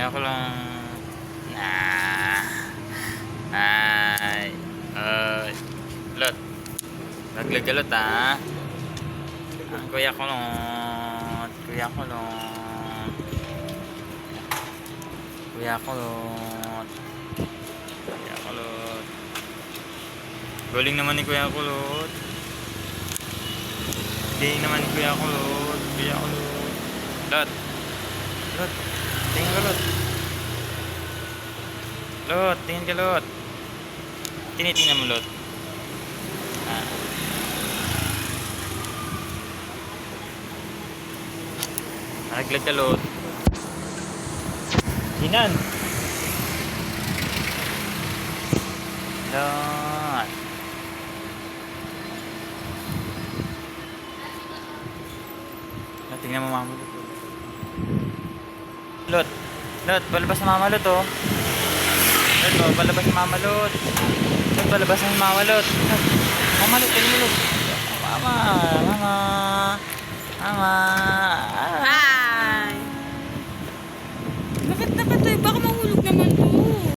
Ako lang. Nah. Ay. Ay. Lot. Naglagalot ha. Ang kuya ko lot. Kuya ko lot. Kuya ko lot. Kuya ko lot. Galing naman ni Kuya Kulot. Galing naman ni Kuya Kulot. Kuya Kulot. Lot. Lot. Tingin ka Lot. Lot. Tingin ka Lot. Tinitingnan mo Lot. Ah. Nalaglag ka Lot. Sinan. Lot. Tingnan mo mama Lot. Lot. Lot, palabas na mama Lot oh. Lot, oh, palabas na mama Lot. Lot, palabas na mama Lot. Mama Lot, tingnan mo Lot. Mama, mama. Mama.